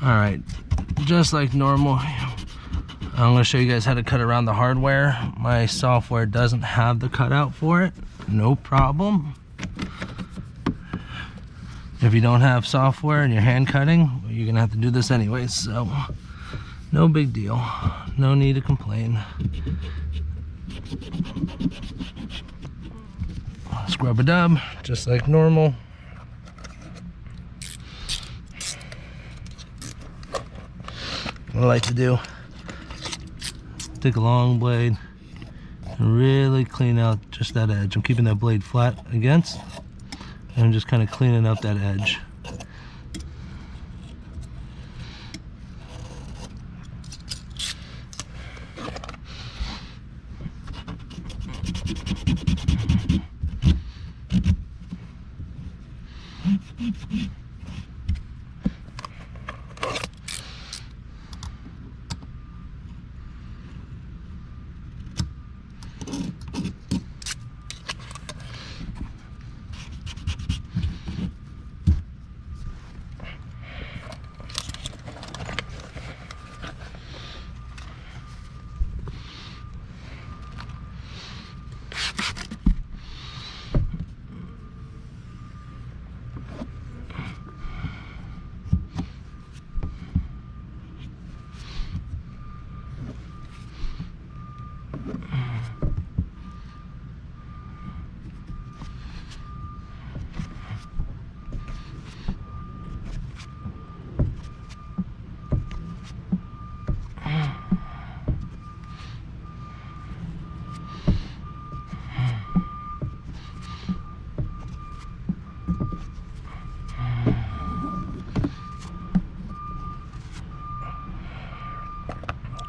Alright, just like normal, I'm going to show you guys how to cut around the hardware. My software doesn't have the cutout for it. No problem. If you don't have software and you're hand cutting, you're going to have to do this anyways, so no big deal. No need to complain. Scrub a dub, just like normal. What I like to do, take a long blade and really clean out just that edge. I'm keeping that blade flat against, and I'm just kind of cleaning up that edge.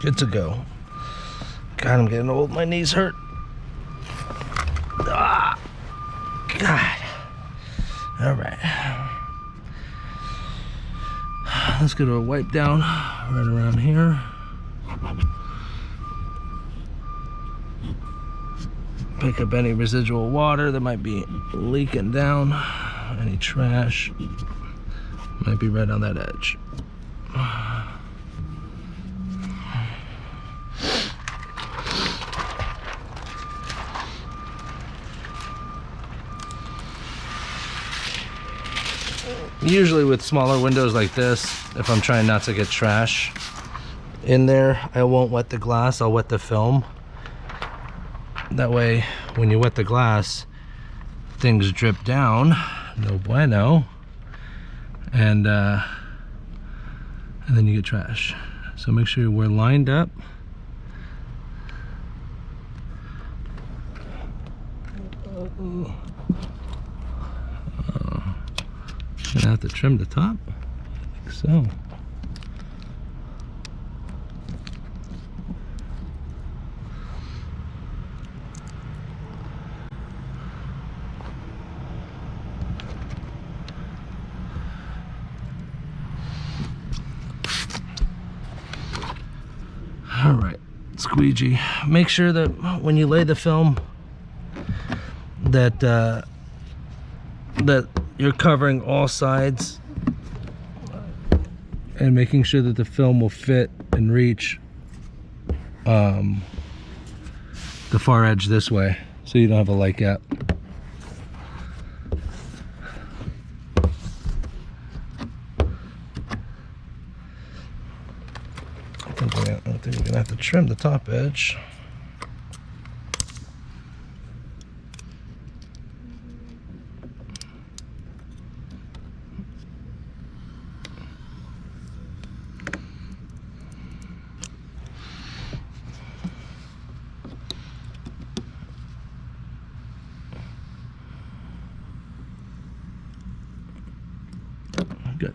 Good to go. God, I'm getting old. My knees hurt. Ah, God. All right. Let's get a wipe down right around here. Pick up any residual water that might be leaking down. Any trash might be right on that edge. Usually with smaller windows like this, if I'm trying not to get trash in there, I won't wet the glass, I'll wet the film. That way, when you wet the glass, things drip down, no bueno, and then you get trash. So make sure we're lined up. Gonna have to trim the top. I think so. All right, squeegee. Make sure that when you lay the film, that that you're covering all sides and making sure that the film will fit and reach the far edge this way, so you don't have a light gap. I think we're gonna have to trim the top edge. Good.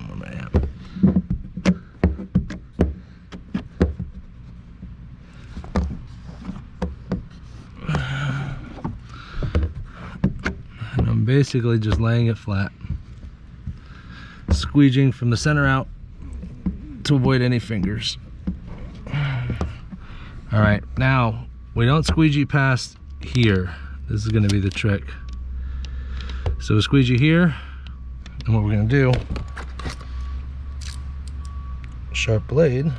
Oh, man. And I'm basically just laying it flat, squeegeeing from the center out to avoid any fingers. All right, now we don't squeegee past here. This is going to be the trick. So we squeegee here, and what we're going to do, sharp blade,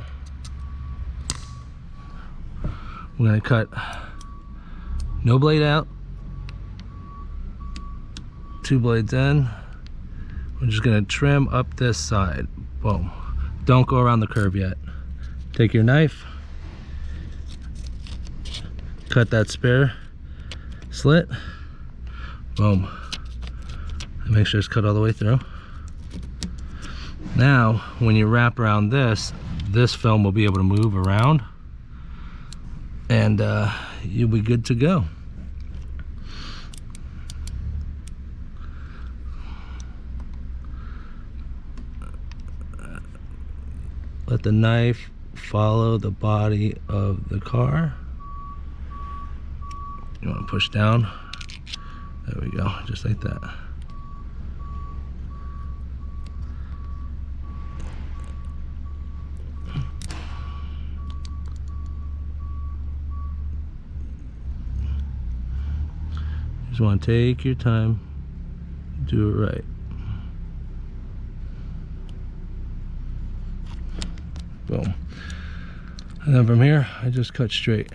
we're going to cut no blade out, 2 blades in. We're just going to trim up this side. Boom. Don't go around the curve yet. Take your knife, cut that spare slit. Boom. And make sure it's cut all the way through. Now, when you wrap around this film will be able to move around, and you'll be good to go. Let the knife follow the body of the car. You want to push down. There we go, just like that. Just want to take your time, do it right. Boom. And then from here, I just cut straight.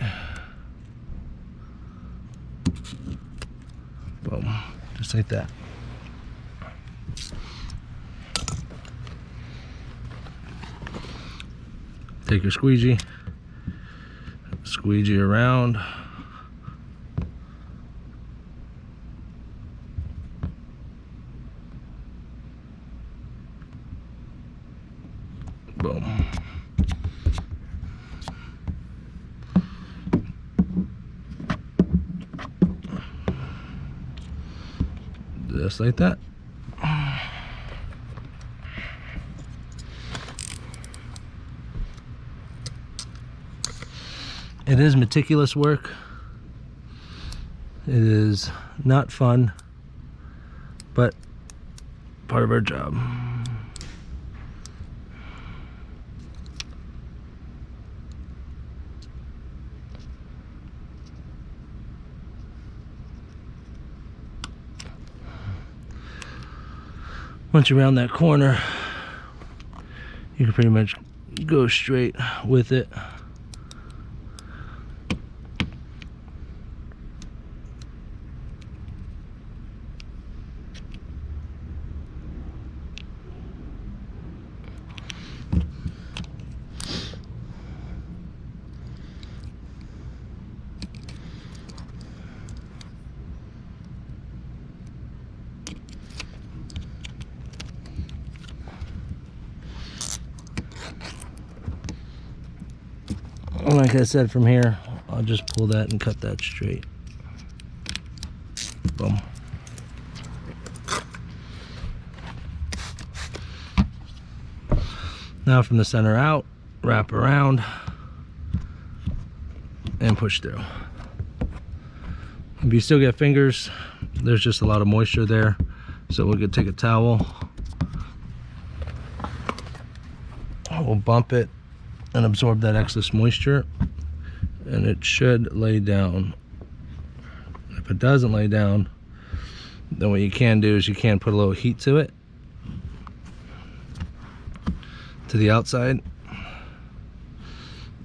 Boom. Just like that. Take your squeegee, squeegee around. Boom. Just like that. It is meticulous work. It is not fun, but part of our job. Once you're around that corner, you can pretty much go straight with it. Like I said, from here, I'll just pull that and cut that straight. Boom. Now from the center out, wrap around, and push through. If you still get fingers, there's just a lot of moisture there, so we could take a towel, we'll bump it and absorb that excess moisture, and it should lay down. If it doesn't lay down, then what you can do is you can put a little heat to it, to the outside,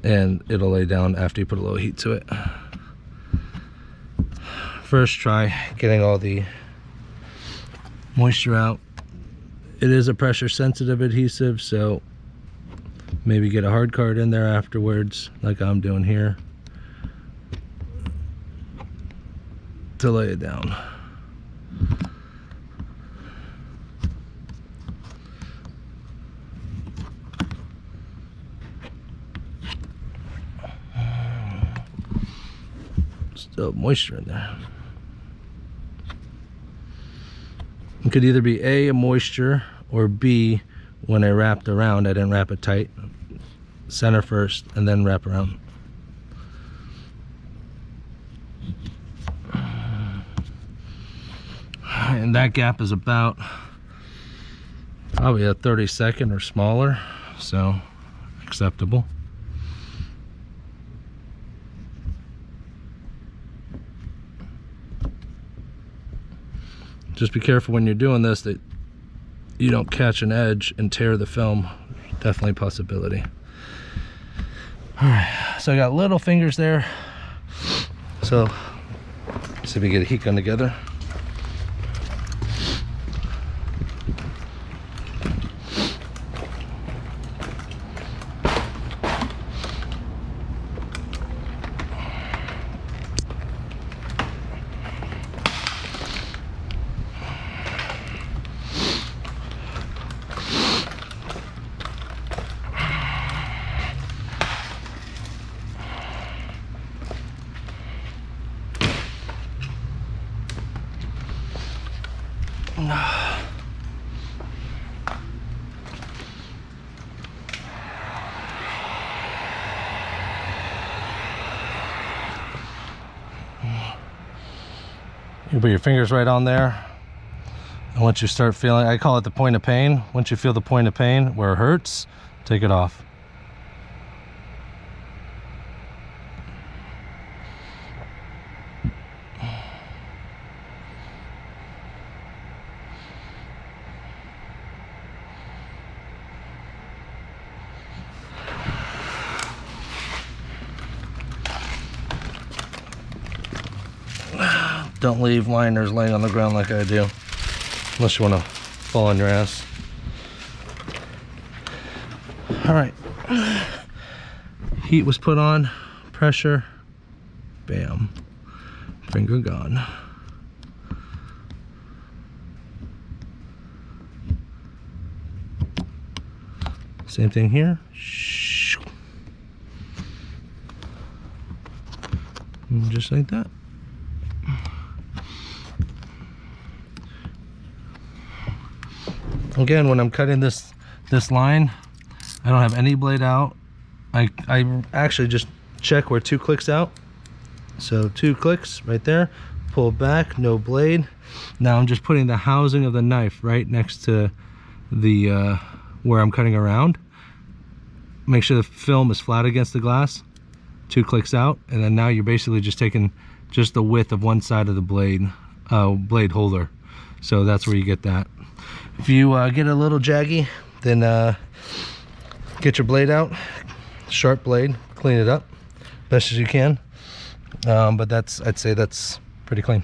and it'll lay down after you put a little heat to it. First, try getting all the moisture out. It is a pressure sensitive adhesive, so maybe get a hard card in there afterwards, like I'm doing here, to lay it down. Still moisture in there. It could either be A, moisture, or B, when I wrapped around, I didn't wrap it tight. Center first and then wrap around. And that gap is about probably a 32nd or smaller, so acceptable. Just be careful when you're doing this that you don't catch an edge and tear the film. Definitely a possibility. All right, so I got little fingers there. So see if we get a heat gun together. You put your fingers right on there, and once you start feeling, I call it the point of pain. Once you feel the point of pain where it hurts, take it off. Don't leave liners laying on the ground like I do, unless you want to fall on your ass. All right, heat was put on, pressure, bam, finger gone. Same thing here. And just like that. Again, when I'm cutting this line, I don't have any blade out. I actually just check where 2 clicks out. So 2 clicks right there, pull back, no blade. Now I'm just putting the housing of the knife right next to the where I'm cutting around. Make sure the film is flat against the glass. 2 clicks out, and then now you're basically just taking just the width of one side of the blade holder. So that's where you get that. If you get a little jaggy, then get your blade out, sharp blade, clean it up best as you can. But I'd say that's pretty clean.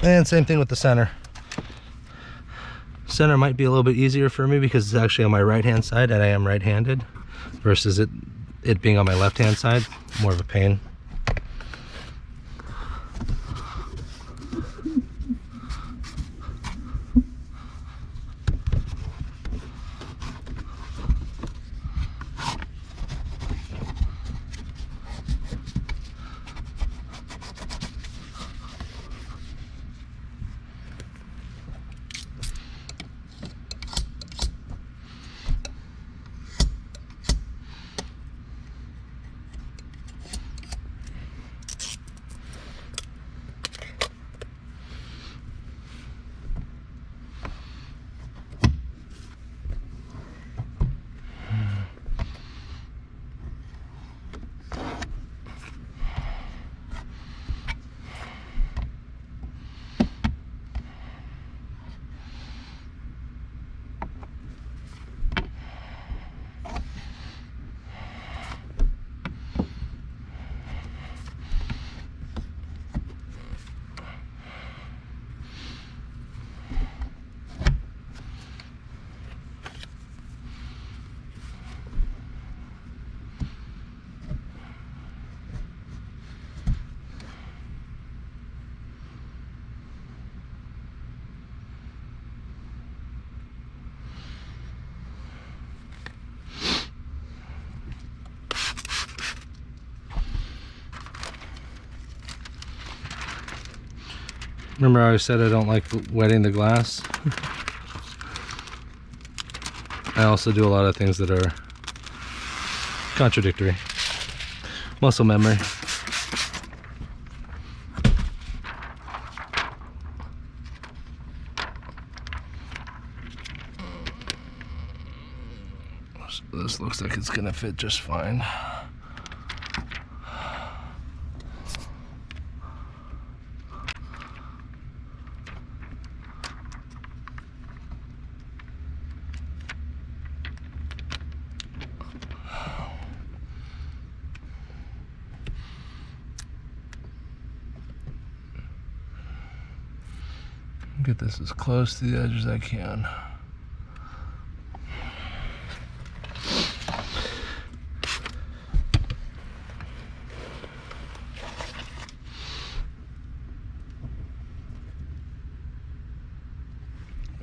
And same thing with the center. Center might be a little bit easier for me because it's actually on my right hand side and I am right-handed, versus it being on my left hand side, more of a pain. Remember I said I don't like wetting the glass? I also do a lot of things that are contradictory. Muscle memory. This looks like it's gonna fit just fine. Get this as close to the edge as I can.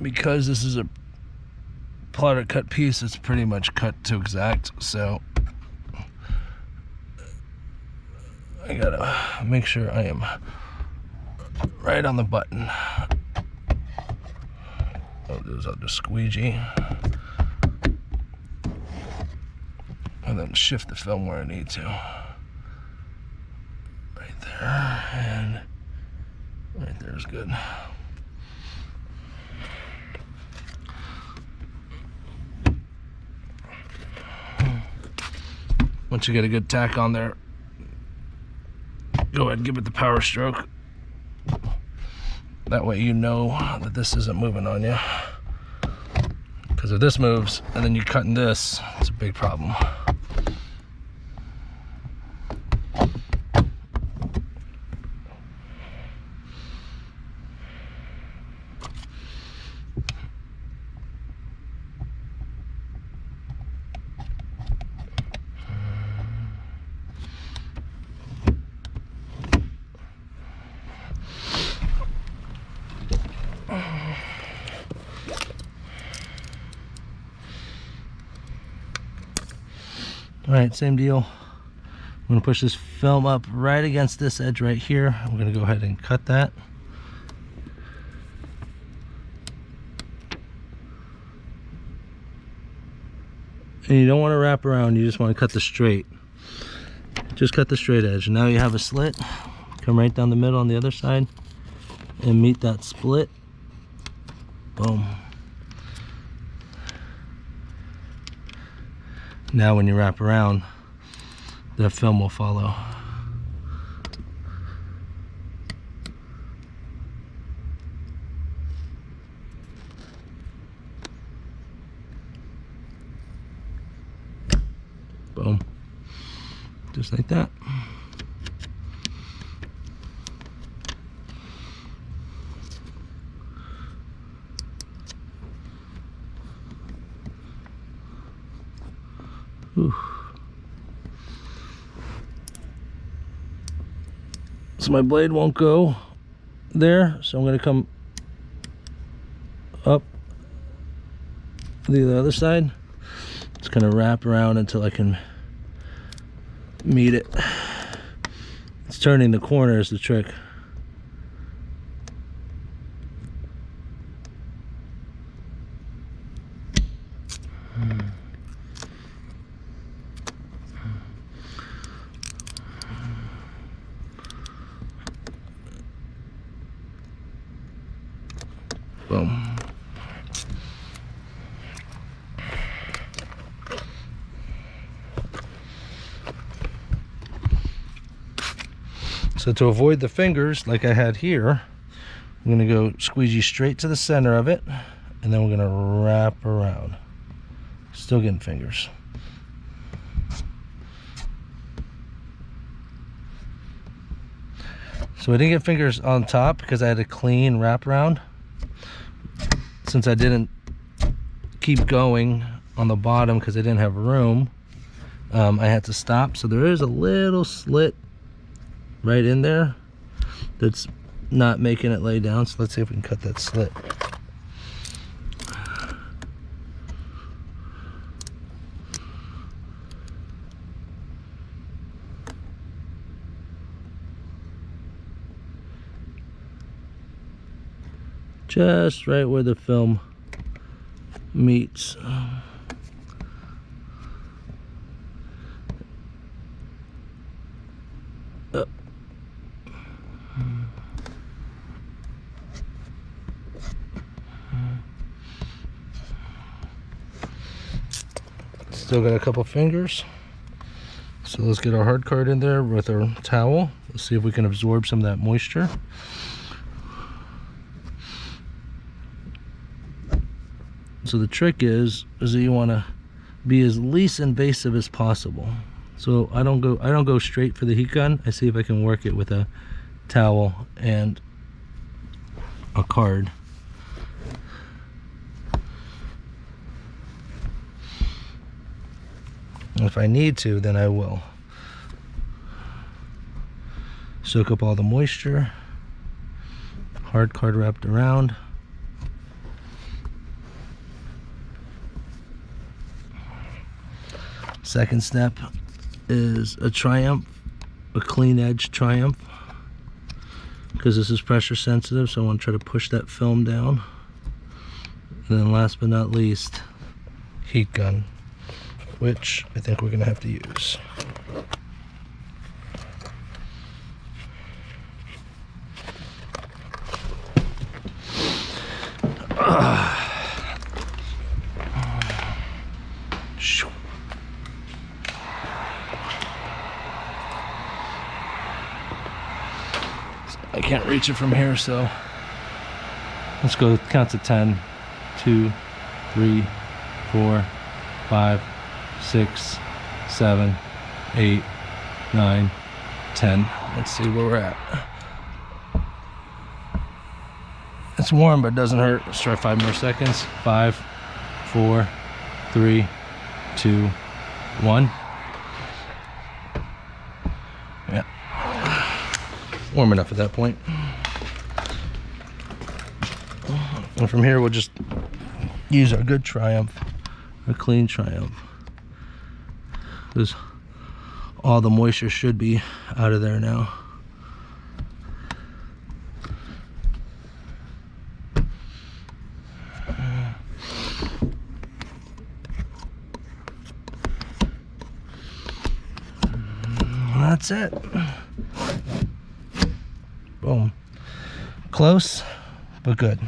Because this is a plotter cut piece, it's pretty much cut to exact, so I gotta make sure I am right on the button. I'll do is I'll just squeegee and then shift the film where I need to. Right there, and right there is good. Once you get a good tack on there, go ahead and give it the power stroke. That way you know that this isn't moving on you. Because if this moves and then you're cutting this, it's a big problem. Alright, same deal. I'm going to push this film up right against this edge right here. I'm going to go ahead and cut that. And you don't want to wrap around, you just want to cut the straight. Just cut the straight edge. Now you have a slit. Come right down the middle on the other side and meet that split. Boom. Now when you wrap around, the film will follow. Boom. Just like that. Whew. So my blade won't go there, so I'm going to come up the other side. It's going to wrap around until I can meet it. It's turning the corner is the trick. Boom. So to avoid the fingers like I had here, I'm going to go squeegee straight to the center of it, and then we're going to wrap around. Still getting fingers. So I didn't get fingers on top because I had a clean wrap around. Since I didn't keep going on the bottom because I didn't have room, I had to stop. So there is a little slit right in there that's not making it lay down. So let's see if we can cut that slit. Just right where the film meets. Up. Still got a couple fingers. So let's get our hard card in there with our towel. Let's see if we can absorb some of that moisture. So the trick is that you want to be as least invasive as possible. So I don't go straight for the heat gun. I see if I can work it with a towel and a card. If I need to, then I will. Soak up all the moisture. Hard card wrapped around. Second step is a Triumph, a clean edge Triumph, because this is pressure sensitive, so I want to try to push that film down. And then last but not least, heat gun, which I think we're going to have to use. I can't reach it from here, so let's go count to 10. 2, 3, 4, 5, 6, 7, 8, 9, 10. Let's see where we're at. It's warm, but it doesn't hurt. Let's try 5 more seconds. 5, 4, 3, 2, 1. Yeah. Warm enough at that point. And from here, we'll just use our good Triumph, a clean Triumph, because all the moisture should be out of there now. That's it. Boom. Close, but good.